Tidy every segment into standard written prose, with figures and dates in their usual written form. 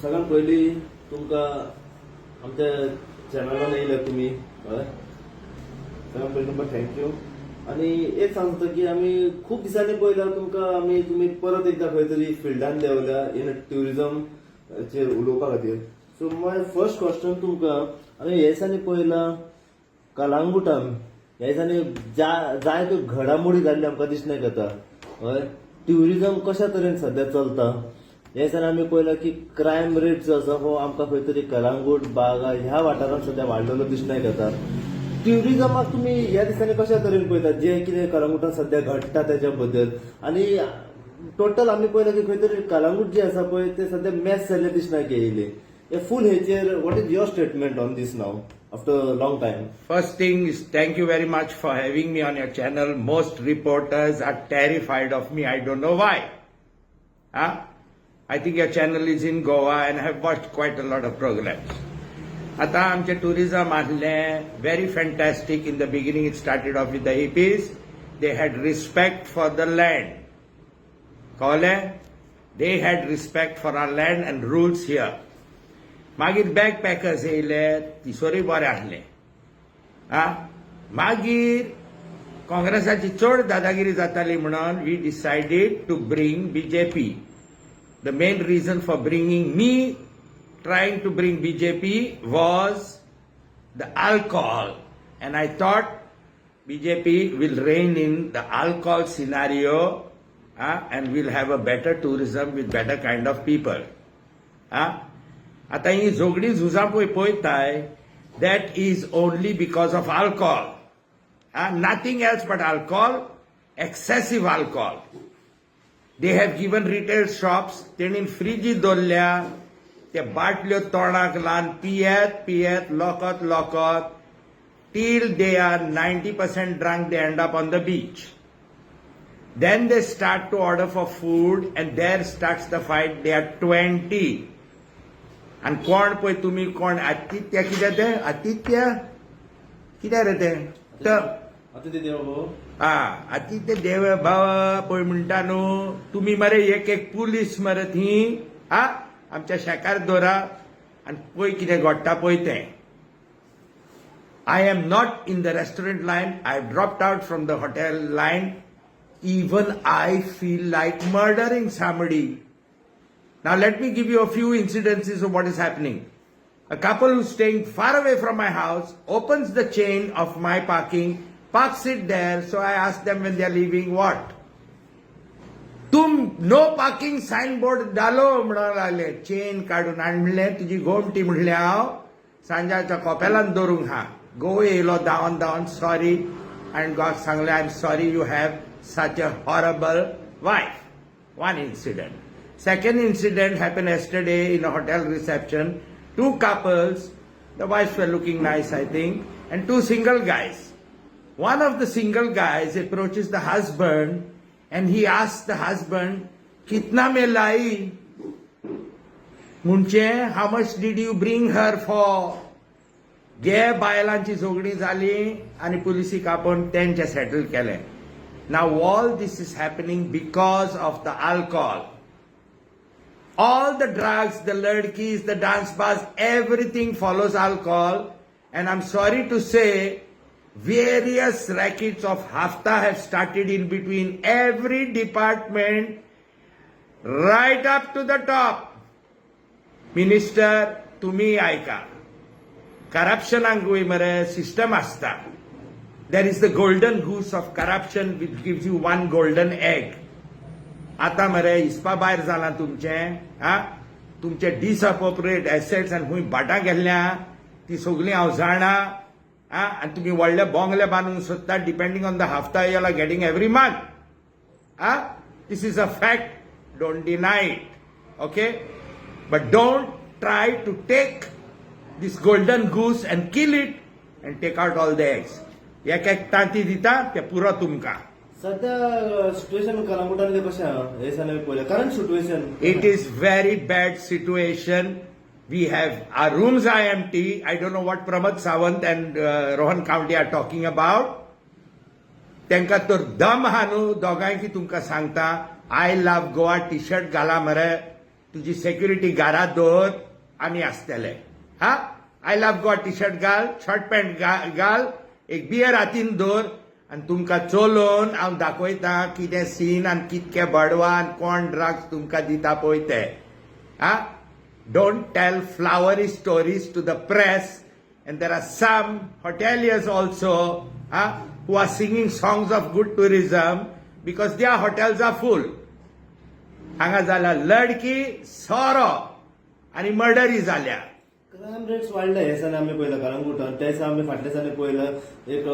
सगळ्यात पयली तुमकां आमच्या चॅनलान येयल्या तुमी हय सगळ्यात पयली तुमकां थँक्यू आनी एक सांगता की आमी खूब दिसांनी पयला तुमकां तुमी परत एकदा खंय तरी फिल्डान देंवल्या इन ट्युरिजम चेर उलोवपा खातीर. सो माय फर्स्ट क्वेश्चन तुमकां आमी हे दिसांनी पयला कलांगुटान ह्या दिसांनी जायत्यो घडामोडी जाल्ल्यो आमकां दिसण्याक येता हय. ट्युरिजम कशा तरेन सध्या चलता ह्या दिसांनी आमी पयला की क्रायम रेट जो आसा हो आमकां खंय तरी कलांगूट बागा ह्या वाठारांत सध्या वाडलेलो दिसण्याक येता. ट्युरिजमाक तुमी ह्या दिसांनी कशा तरेन पळयतात जें कितें कलांगुटान सध्या घडटा तेच्या बद्दल आनी टोटल आमी पळयला की खंय तरी कलांगूट जे आसा पळय ते सध्या मॅच जाल्ले दिसण्याक येयले. फूल हेचेर what is your statement on this now after long time. First thing is, thank you very much for having me on your channel. Most reporters are terrified of me. I don't know why. Huh? I think your channel is in Goa and I have watched quite a lot of programs. Ata amche tourism ahle very fantastic. In the beginning it started off with the hippies. They had respect for the land. Kole? They had respect for our land and rules here. मागीर backpackers येयले तिसोरी बरे आहले मागीर काँग्रेसाची चड दादागिरी जाताली म्हणून we decided to bring BJP. The main reason for bringing me trying to bring BJP was the alcohol and I thought BJP will rein in the alcohol scenario and we'll have a better tourism with better kind of people. आता ही झोगडी झुजां पळयताय that is only because of alcohol. Nothing else but alcohol, excessive alcohol. They have given retail shops, तेणीन फ्रिजी दवरल्या, त्या बाटल्यो तोंडाक लावन पियेत लोकत till they are 90% drunk, they end up on the beach. Then they start to order for food and there starts the fight. They are 20. आणि कोण पळय तुमी कोण आतिथ्य कितें ते आतिथ्य कितें रे ते आतिथ्य देव भाव पळय म्हणटा न्हू तुमी मरे एक पुलीस मरे थी आमच्या शेकार दवरा आनी पळय कितें घडटा पळय तें. I am not in the restaurant line. I have dropped out from the hotel line. Even I feel like murdering somebody. Now let me give you a few incidences of what is happening. A couple who's staying far away from my house opens the chain of my parking, parks it there, so I ask them when they are leaving what? तुम no parking signboard डालो म्हणून लागले. Chain काढून आनी म्हणलें तुजी घोमटी म्हणलें हांव सांजाच्या कोपेलान दवरूंक हा. घोव येयलो धांवन सॉरी आनी घोवाक सांगलें I am sorry you have such a horrible wife. One incident. Second incident happened yesterday in a hotel reception. Two couples, the wives were looking nice, I think, and two single guys. One of the single guys approaches the husband and he asks the husband, "Kitna mein lai?" Munche, how much did you bring her for? गे बायलांची झगडी जाली आणि पुलिसीक आपण तेंचे settle केले. Now all this is happening because of the alcohol. All the drugs, the ladkis, the dance bars, everything follows alcohol. And I'm sorry to say, various rackets of hafta have started in between every department, right up to the top. Minister, tumi aika. Corruption angui mare system asta. There is the golden goose of corruption which gives you one golden egg. आता मरे hispa भायर जाला तुमचे डिसअप्रोप्रिएट assets आनी खूंय भाटां गेल्ल्या ती सगळीं हांव जाणा आनी तुमी व्हडले बोंगले बांदूंक सोदता डिपेंडींग ऑन द हफ्ता you are getting every month. This is a fact. Don't deny it. Okay but don't try to take this golden goose and kill it and take out all the eggs. एक तांती दिता ते पुरो तुमकां. सध्या situation कलांगुटातले कशें आहा हे दिसांनी पळयलें current situation. It is very bad situation. We have our rooms are empty. I don't know what Pramod Sawant and Rohan County are talking about. तेंका तर दम हा न्हू दोगांय की तुमकां सांगता. I love Goa t-shirt घाला मरे तुझी सेक्युरिटी घरात दवर आमी आसतले हा I love God T shirt घाल शॉर्ट पॅन्ट घाल एक बियर हातीन दवर आनी तुमकां चलोवन हांव दाखयता कितें सीन आनी कितके बडवा आनी कोण ड्रग्स तुमकां दिता पळय ते हा don't tell flowery stories to the press. And there are some hoteliers also who are singing songs of good tourism because their hotels are full. हांगा जाला लडकी सोरो आनी मर्डरी जाल्या क्रायम रेट्स वाडले हे दिसांनी आमी पळयला कळंगुटान त्या दिसा आमी फाटल्या दिसांनी पळयलं एक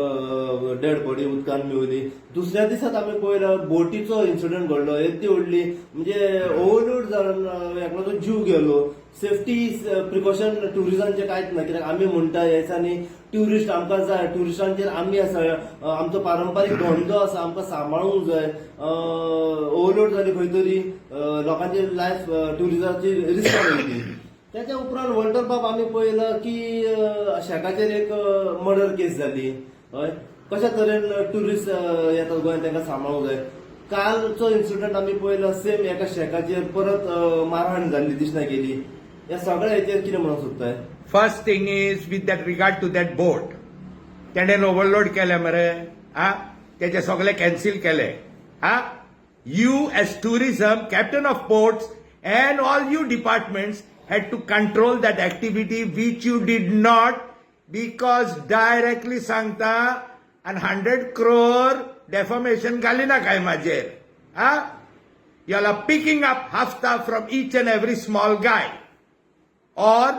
डेड बॉडी उदकान मेवली दुसऱ्या दिसात आमी पळयलं बोटीचो इन्सिडंट घडलो येदी व्हडली म्हणजे ओव्हरलोड जावन एकल्याचो जीव गेलो सेफ्टी प्रिकॉशन टुरिझमचे कांयच ना कित्याक आमी म्हणटा हे दिसांनी ट्युरिस्ट आमकां जाय टुरिस्टांचेर आमी आसा आमचो पारंपारीक धंदो आसा आमकां सांबाळूंक जाय ओव्हरलोड जाली खंय तरी लोकांची लायफ टुरिझमाची रिस्क वयली त्याच्या उपरांत वॉल्टर बाब आमी पळयला की शेकाचेर एक मर्डर केस जाली हय कशा तरेन टुरिस्ट येतात गोंयांत तांकां सांबाळूंक जाय कालचो इन्सिडंट आमी पळयला सेम एका शेकाचेर परत मारहाण जाल्ली दिसना गेली ह्या सगळ्या हेचेर कितें म्हणूंक सोदताय first thing is with that regard to that boat तेणेन ओव्हरलोड केले मरे तेचे सगळे कॅन्सील केले you as tourism captain of ports and all you departments had to control that activity which you did not because directly सांगता and 100 crore defamation घाली ना काय माझेर you are picking up hafta from each and every small guy or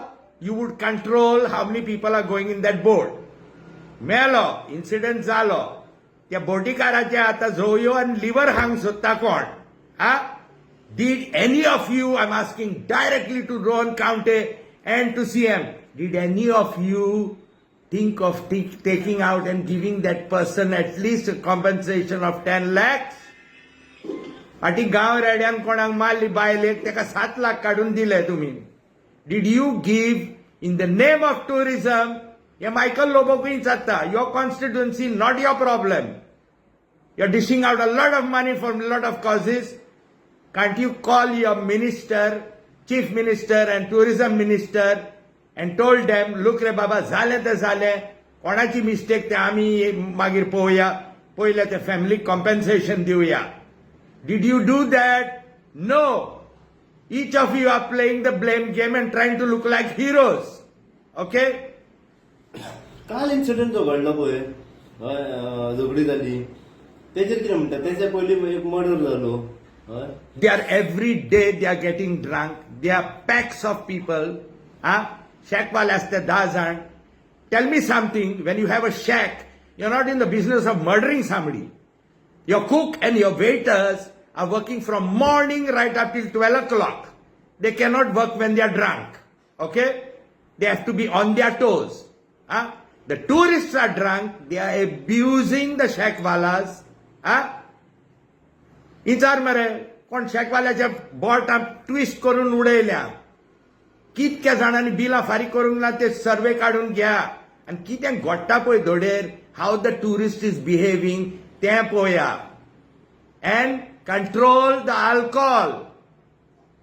you would control how many people are going in that boat मेलो incident जालो त्या बोटीकाराचे आता झोयो आणि liver Hong सोदता कोण Did any of you, I'm asking directly to Rohan County and to CM, did any of you think of taking out and giving that person at least a compensation of 10 lakhs? पाटी गांव रेड्यान कोणाक मारली बायलेक तेका 7 लाख काढून दिले तुम्ही. Did you give in the name of tourism? हे Michael लोबोकुय जाता. Your constituency, not your problem. You're dishing out a lot of money for a lot of causes. Can't you call your minister, chief minister and tourism minister and told them, look रे बाबा झाले ते झाले कोणाची mistake ते आम्ही मागीर पळोवया पहिले ते family compensation Divya Did you do that? No. Each of you are playing the blame game and trying to look like heroes. Okay? काल इन्सिडंट जो घडलो पळय झगडी जाली तेजेर कितें म्हणटा तेच्या पयलीं एक मर्डर जालो They are every day they are getting drunk. They are packs of people. Shack wale aste 10 jaan. Tell me something. When you have a shack, you're not in the business of murdering somebody. Your cook and your waiters are working from morning right up till 12 o'clock. They cannot work when they are drunk. Okay? They have to be on their toes. The tourists are drunk. They are abusing the shack walas. विचार मरे कोण शेकवाल्याच्या boat twist करून उडयल्या कितक्या जाणांनी बिलां फारीक करूंक ना ते सर्वे काढून घ्या आणि कितें घडटा पळय धोडेर हाव द टुरिस्ट इज बिहेविंग तें पळोवया and control the alcohol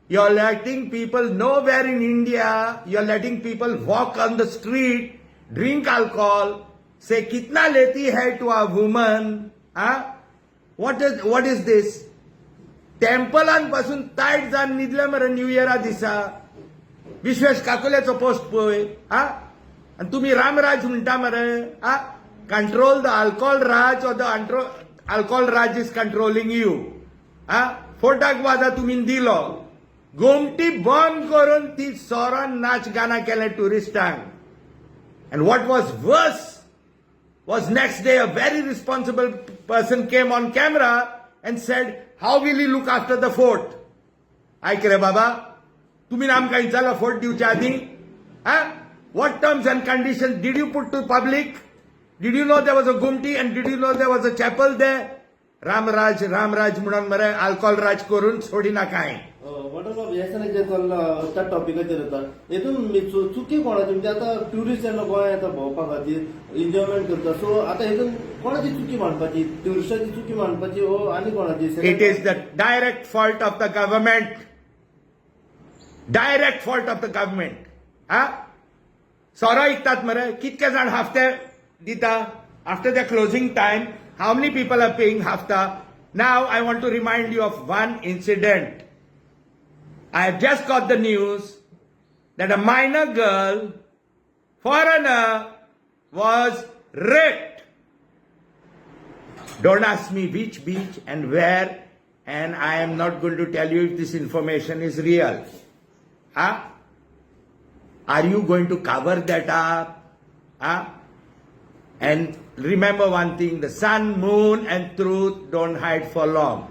you are letting people nowhere in India you are letting people walk on the street drink alcohol से कितना लेती है to a woman what is this टेम्पलांपासून tight जावन न्हिदले मरे न्यू इयरा दिसा विश्वेश काकुल्याचो पोस्ट पळय आणि तुम्ही रामराज म्हणटा मरे control the alcohol raj or the alcohol raj is controlling you फोटाक वाजा तुम्ही दिलो गोमटी बंद करून ती सोरान नाच गाना केले टुरिस्टांक and what was worse was next day a very responsible person came on camera and said, how will you look after the fort? ऐक रे बाबा तुम्ही आमकां विचारला फोर्ट दिवच्या आधी what terms and conditions did you put to public? Did you know there was a gumti and did you know there was a chapel there? Ramraj म्हणून मरे alcohol राज करून सोडी ना काय वॉटर ह्या जे चल्ला त्या टॉपिकाचेर येता हेतून चुकी कोणाची म्हणजे आता ट्युरिस्ट जेन्ना गोंया येता भोंवपा खातीर एन्जॉयमेंट करता सो आता हेतून कोणाची चुकी मानपाची ट्युरिस्टाची चुकी मानपाची हो आनी कोणाची it is the direct fault of the government direct fault of the government. सोरो इकतात मरे, कितके जाण हफ्ते दिता after the closing time. How many people are paying hafta. Now I want to remind you of one incident. I have just got the news that a minor girl, foreigner, was raped. Don't ask me which beach and where, and I am not going to tell you if this information is real. Are you going to cover that up? And remember one thing, the sun, moon and truth don't hide for long.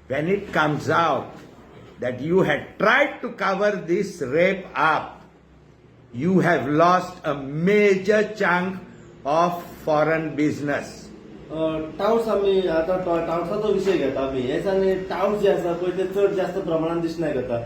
When it comes out that you had tried to cover this rape up, you have lost a major chunk of foreign business. Touts आम्ही आता टाउट्साचो विषय घेता आम्ही हेच्यानी touts जे आसा पळय ते चड जास्त प्रमाणात दिसना घेता.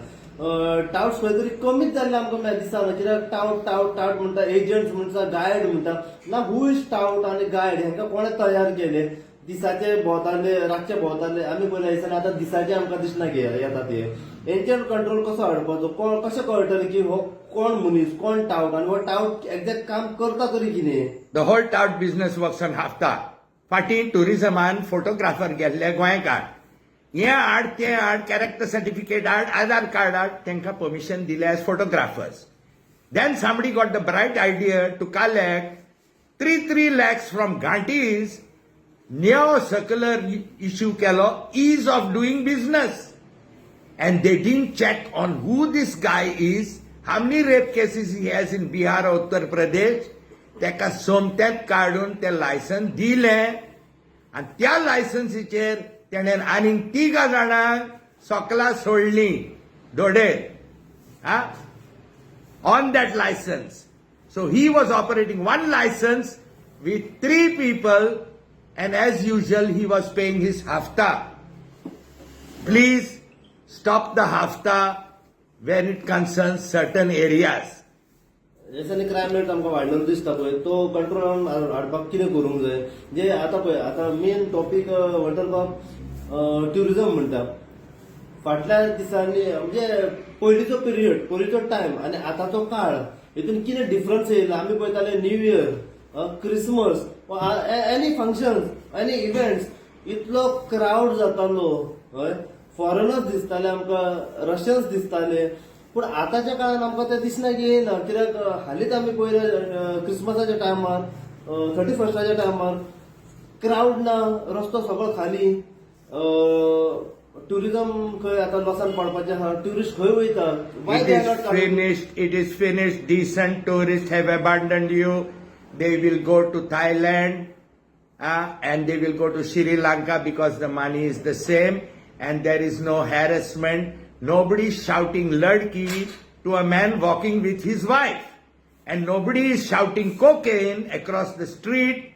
टाउट्स खंय तरी कमीच जाल्ले आमकां दिसना. कित्याक टाउट टाउट टाउट म्हणटा, एजंट्स म्हणटा, गायड म्हणटा. ना हू इज टाउट आनी गायड हेंकां कोणे तयार केले. दिसाचे भोंवताले, रातचे भोंवताले. आमी पयल्या दिसांनी आतां दिसाचे आमकां दिसना येता ते. हेंचेर कंट्रोल कसो हाडपाचो, कशें कळटलें की हो कोण मनीस, कोण टाउट आनी हो टाउट एक्झॅक्ट काम करता तरी कितें. The whole tout business works on hafta. फाटीं टुरिझमान फोटोग्राफर गेल्ले गोंयकार. हे हाड, ते हाड, कॅरेक्टर सर्टिफिकेट हाड, आधार कार्ड हाड, तांकां परमिशन दिलें as photographers. Then somebody got the bright idea to collect 3 lakhs from Ghantis. Neo circular issue kelo, ease of doing business. And they didn't check on who this guy is, how many rape cases he has in Bihar or Uttar Pradesh. Teka somtet काढून ते licence दिलें आणि त्या लायसन्सीचेर तेणेन आनीक 3 जाणांक सोकला सोडलीं दोडेर on that license. So he was operating one license with 3 people, and as usual he was paying his hafta. Please stop the hafta when it concerns certain areas. हेच्यानी crime rate आमकां वाडलेलो दिसता पळय, तो कंट्रोलान हाडपाक कितें करूंक जाय. जे आतां पळय, आतां मेन टॉपीक वॉटर ट्युरिझम म्हणटा. फाटल्या दिसांनी म्हणजे पयलींचो पिरियड, पयलींचो टायम आनी आतांचो काळ, हितून कितें डिफरन्स येयला. आमी पळयताले new year, Christmas, any function, any events, इतलो क्राउड जातालो. हय, फॉरेनर्स दिसताले आमकां, रशियन्स दिसताले. पूण आतांच्या काळान आमकां ते दिसना की येयना. कित्याक हालींच आमी पळयलें क्रिसमसाच्या टायमार, 31स्टाच्या टायमार क्राउड ना, रस्तो सगळो खाली. टुरिझम खंय आतां लॉसान पडपाचें आहा. ट्युरिस्ट खंय वयता. It is finished. Decent tourists have abandoned you. They will go to Thailand and they will go to Sri Lanka because the money is the same and there is no harassment. Nobody is shouting ladki to a man walking with his wife, and nobody is shouting cocaine across the street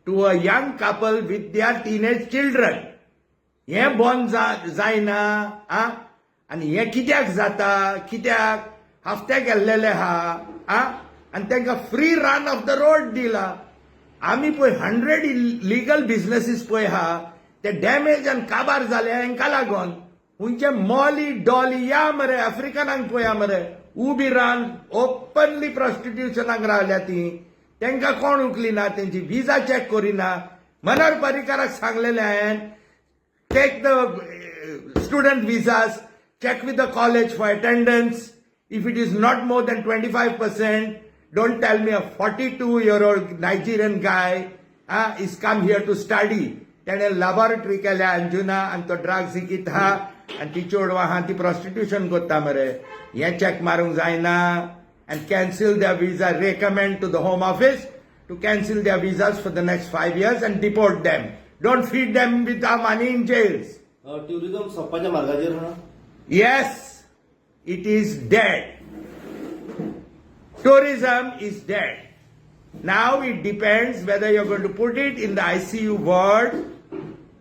to a young couple with their teenage children. हे बंद जायना. आनी हे कित्याक जाता, कित्याक हफ्ते गेल्लेले आहा आनी तांकां free run of the road दिला. आमी पळय 100 इलिगल बिझनेसीस पळय आहा ते डॅमेज आनी काबार जाले हांकां लागून. हुंचे मॉली डॉली या मरे आफ्रिकनांक पळया मरे, उबी रावन ओपनली प्रॉस्टिट्युशनाक रावल्या ती. तांकां कोण उखलिना, तेंची व्हिजा चॅक करिना. मनोहर पर्रीकाराक सांगलेलें हांवें, take the student visas, check with the college for attendance. If it is not more than 25%, don't tell me a 42-year-old Nigerian guy is come here to study. तेणें laboratory केल्या अंजुना आनी तो drugs विकिता आनी ती चेडवां आहा ती प्रॉस्टिट्युशन करता मरे. हें चॅक मारूंक जायना. and cancel their visa, recommend to the Home Office to cancel their visas for the next 5 years and deport them. Don't feed them with our money in jails. Tourism सोपपाच्या मार्गाचेर आहा. Yes, it is dead. Tourism is dead. Now it depends whether you're going to put it in the ICU ward,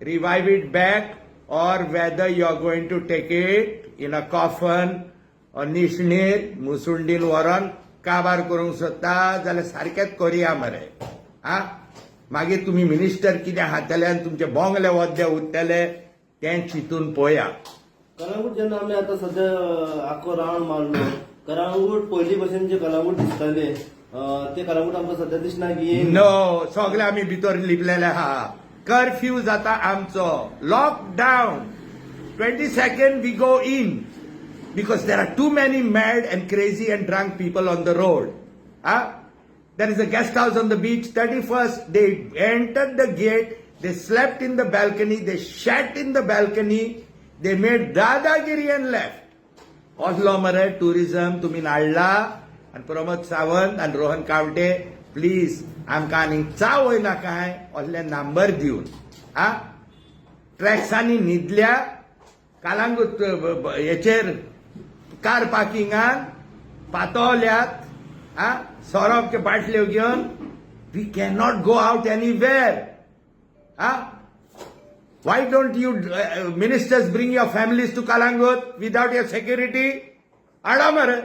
revive it back, or whether you're going to take it in a coffin or Nishnir, Musundin Waran, काबार करूंक सोदता जाल्यार सारकेंच करया मरे. मागीर तुमी minister कितें हाडटले आनी तुमचे बोंगले वद्दे उरतले तें चिंतून पळया. कलांगूट जेन्ना आमी आतां सध्या आख्खो रावंड मारलो, कलांगूट पयलीं भशेन जे कलांगूट दिसताले ते कलांगूट आमकां सध्या दिसना की नो सगळे आमी भितर लिपलेले आहा. कर्फ्यू जाता आमचो, lockdown. 22nd we go in because there are too many mad and crazy and drunk people on the road. There is a guest house on the beach. 31st they entered the gate, they slept in the balcony, they shat in the balcony, they made दादागिरी and left. असलो मरे tourism तुम्ही नाडला आणि प्रमोद सावंत आणि Rohan कावटे please आमकां आनीक चाव वयना काय असले नंबर दिवन ट्रॅक्सांनी न्हिदल्या कालांगूट हेचेर कार पार्किंगान पातवल्यात सोरोप के बाटल्यो घेवन we cannot go out anywhere. Why don't you ministers bring your families to Kalangut without your security? आडा मरे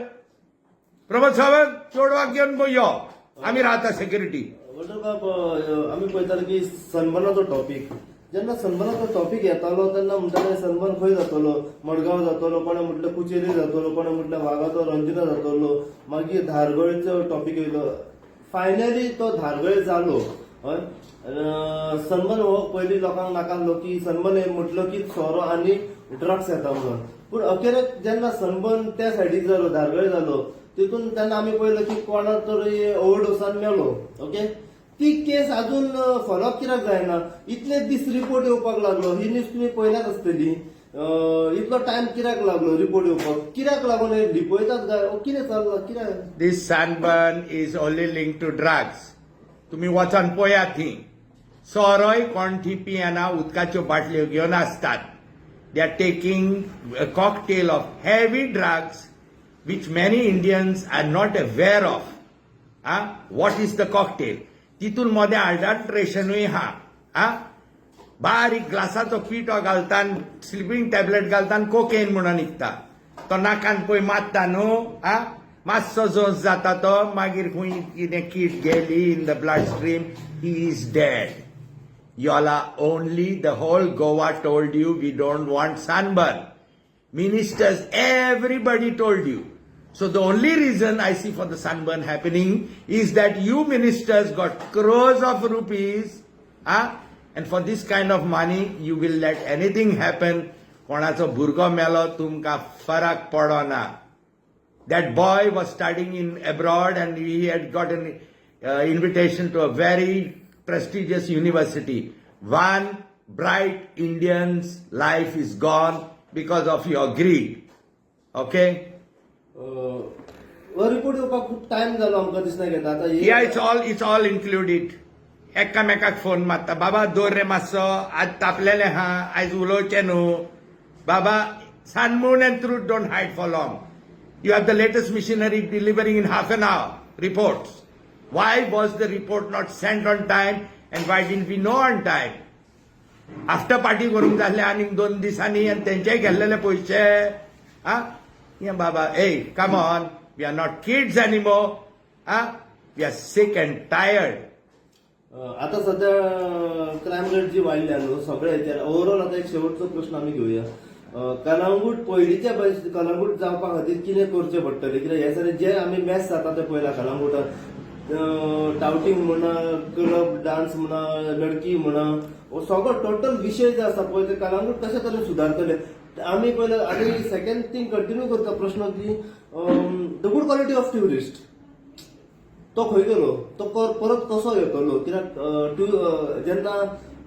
प्रमोद सावंत चोडवाक घेवन यो आमी राहता सेक्युरिटी. वॉटर बाब आमी पळयताले की सनबर्नाचो टॉपिक जेन्ना सनबर्नाचो टॉपिक येतालो तेन्ना म्हणटाले सनबर्न खंय जातलो, मडगांव जातलो, कोणें म्हटलें कुचेली जातलो, कोणें म्हटलें वागाचो रंजिता जातलो, मागीर धारगळेचो टॉपिक येयलो. फायनली तो धारगळे जालो. हय सनबर्न हो पयलीं लोकांक नाकालो की सनबर्न म्हटलो की सोरो आनी ड्रग्स येता म्हणून. पूण अखेरेक जेन्ना सनबर्न त्या सायडीक जालो, धारगळे जालो, तितून तेन्ना आमी पळयलें की कोणा तरी ओव्हरडोसान मेलो. ओके, ती केस अजून फॉलोअप कित्याक जायना? इतले दीस रिपोर्ट येवपाक लागलो. ही न्यूज तुमी पळयल्यात आसतली. इतलो टायम कित्याक लागलो रिपोर्ट येवपाक? कित्याक लागून हे लिपयतात काय कितें चल्लां कित्याक? This sunburn is only linked to drugs. तुम्ही वचन पळयात थी सोरोय कोण थी पियेना उदकाच्यो बाटल्यो घेवन आसतात. They are taking a cocktail of heavy drugs which many Indians are not aware of. What is the cocktail? तितून मध्ये अडल्ट्रेशनूय हा. बारीक ग्लासाचो पिठो घालतान स्लिपींग टॅबलेट घालतान कोकेन म्हणून निघता. तो नाकान पळय मारता न्हू मातसो जोस जाता तो मागीर खंय कितें कीट गेली in the blood stream he is dead. Yola only the whole Goa told you we don't want sunburn. Ministers, everybody told you. So the only reason I see for the sunburn happening is that you ministers got crores of rupees, and for this kind of money you will let anything happen. कोणाचो भुरगो मेलो तुमकां फरक पडना. That boy was studying in abroad and he had got an invitation to a very prestigious university. One bright Indian's life is gone because of your greed. Okay? Report येवपाक खूप time जालो आमकां दिसना घेता आतां. Yeah, it's all included. एकामेकाक phone मारता बाबा दोर रे मातसो आज तापलेले हा आयज उलोवचें न्हू बाबा. Sun, moon and truth don't hide for long. You have the latest missionary delivering in half an hour reports. Why was the report not sent on time and why didn't we know on time? After party करूंक जाल्ले आनीक 2 दिसांनी आणि तेंचे गेल्लेले पयशे बाबा. Hey, come on, we are not kids anymore. We are sick and tired. आता सध्या crime rate जी वाडल्या न्हू सगळे हेचेर ओव्हरऑल आता एक शेवटचो प्रश्न आमी घेवया. कलांगूट पयलींच्या कलांगूट जावपा खातीर कितें करचें पडटलें? कित्याक हे सारे जे आमी मॅच जाता ते पळयला कलांगूटात. टाउटिंग म्हणा, क्लब डान्स म्हणा, लडकी म्हणा, सगळो टोटल विषय जे आसा पळय ते कलांगूट कशे तरेन सुदारतले. आमी पयलें आनी सेकंड थिंग कंटिन्यू करता प्रश्न की the good quality of tourist तो खंय गेलो? तो परत कसो येतलो? कित्याक जेन्ना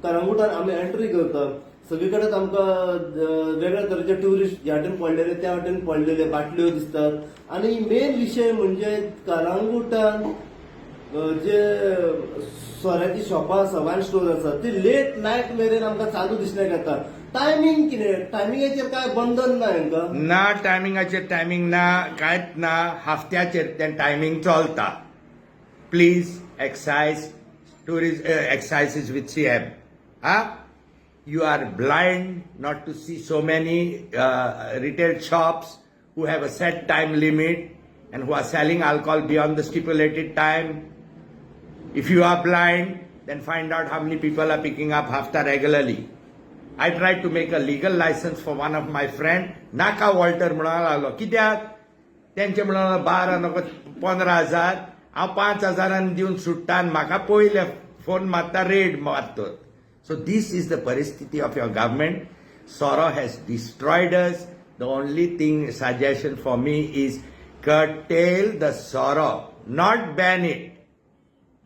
कलांगूटान आमी एंट्री करता सगळे कडेन आमकां वेगळ्या तरेचे ट्युरिस्ट ह्या वाटेन पडलेले त्या वाटेन पडलेले बाटल्यो दिसतात. आनी मेन विशय म्हणजे कलांगूटान जे सोऱ्याची शॉपां आसा, वायन स्टोर आसा ती लेट नायट मेरेन आमकां चालू दिसण्याक येता. टायमिंग कितें? टायमिंगाचेर काय बंधन ना हांकां? ना टायमिंगाचेर टायमिंग ना कांयच ना. हफ्त्याचेर तें टायमिंग चलता. Please excise tourist excise is with CM. You are blind not to see so many retail shops who have a set time limit and who are selling alcohol beyond the stipulated time. If you are blind, then find out how many people are picking up hafta regularly. I tried to make a legal license for one of my friend. नाका Walter म्हणून लागलो कित्याक तेंचे म्हणून 12 नको 15,000 हांव 5,000 दिवन सुट्टा आनी म्हाका पयले फोन मारता रेड मारतो. So this is the paristhiti of your government. Sorrow has destroyed us. The only thing suggestion for me is curtail the sorrow, not ban it.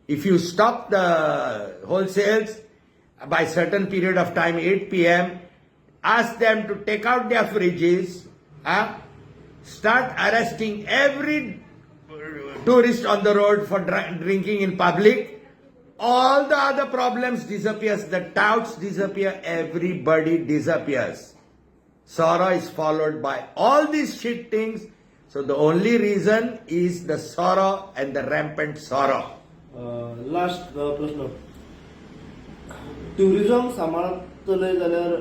If you stop the wholesales by certain period of time, 8 p.m., ask them to take out their fridges, start arresting every tourist on the road for drinking in public. All the other problems disappears, the touts disappear, everybody disappears. Sorrow is followed by all these shit things. So the only reason is the sorrow and the rampant sorrow. Last प्रश्न, tourism सांबाळतले जाल्यार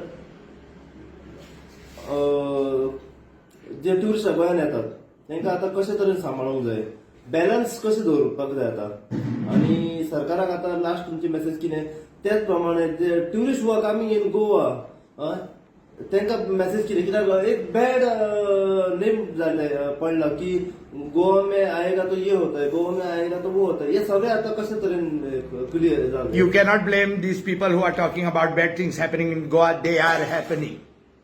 जे tourist गोंयांत येतात तांकां आतां कशे तरेन सांबाळूंक जाय, balance कशें दवरपाक जाय आतां, आनी सरकाराक आतां लास्ट तुमची मेसेज कितें, त्याच प्रमाणे जे टुरिस्ट वर्क आमी इन गोवा तांकां मेसेज कितें, कित्याक एक बॅड नेम जाले पडला की गोवा में आएगा तो ये होता है, गोवा में आएगा तो वो होता है, ये सगळे आता कशे तरेन क्लियर जाले. You cannot blame these people who are talking about bad things happening in Goa. They are happening.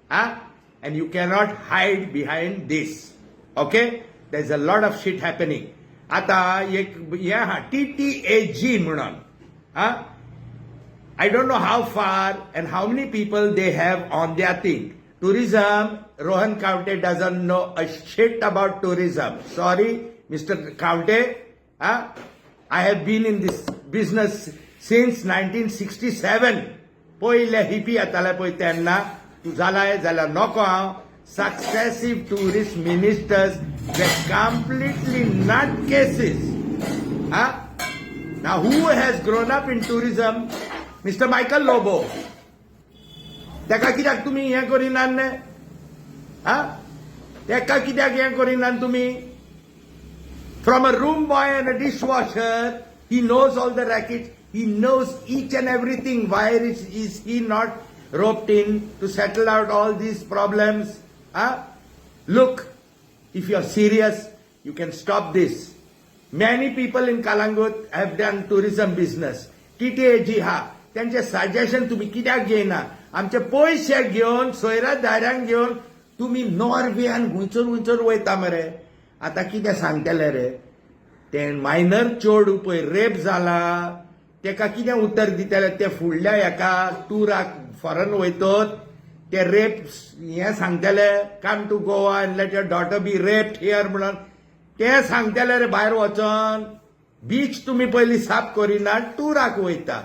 And you cannot hide behind this. Okay? There's a lot of shit happening. आता एक TTAG म्हणून. I don't know how far and how many people they have on their thing. Tourism, Rohan Kaunte doesn't know a shit about tourism. Sorry, Mr. Kaunte. I have been in this business since 1967. पहिले hippie येताले पळय तेन्ना तूं जालाय जाल्यार नको हांव. Successive tourist ministers were completely nutcases. Now who has grown up in tourism? Mr. Michael Lobo. तेका कित्याक तुमी हें करिनात ने? तेका कित्याक हें करिनात तुमी? From a room boy and a dishwasher, he knows all the rackets. He knows each and everything. Why is he not roped in to settle out all these problems? Look, if you're serious, you can stop this. Many people in Kalangut have done tourism business. TTAG त्यांचे suggestion तुम्ही कित्याक घेयना? आमचे पयशे घेवन सोयऱ्यादारांक घेवन तुम्ही नॉर्वेन हुंयसर वयता मरे. आतां कितें सांगतले रे? ते मायनर चोड पळय रेप जाला तेका कितें उतर दितले? ते फुडल्या हेका टुराक फॉरेन वयतात ते रेप हें सांगतले come to Goa and let your daughter be raped here म्हणून ते सांगतले रे भायर वचोन? बीच तुम्ही पयलीं साफ करिनात, टुराक वयता.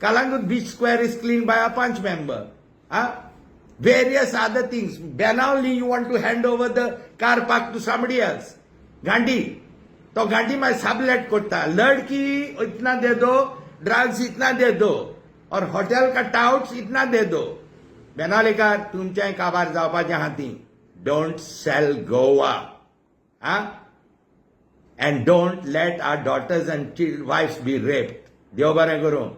Kalangut Beach Square is cleaned by a punch member. Various other things. Banally you want to hand over the car park to somebody else. Gandhi. तो गांधी में सबलेट करता. लड़की इतना दे दो, ड्रग्स इतना दे दो, और होटल का टाउट्स इतना दे दो. बेनाली का तुमच्या काबार जावपाचें हाती. Don't sell Goa. And don't let our daughters and wives be raped. देव बरें करूं.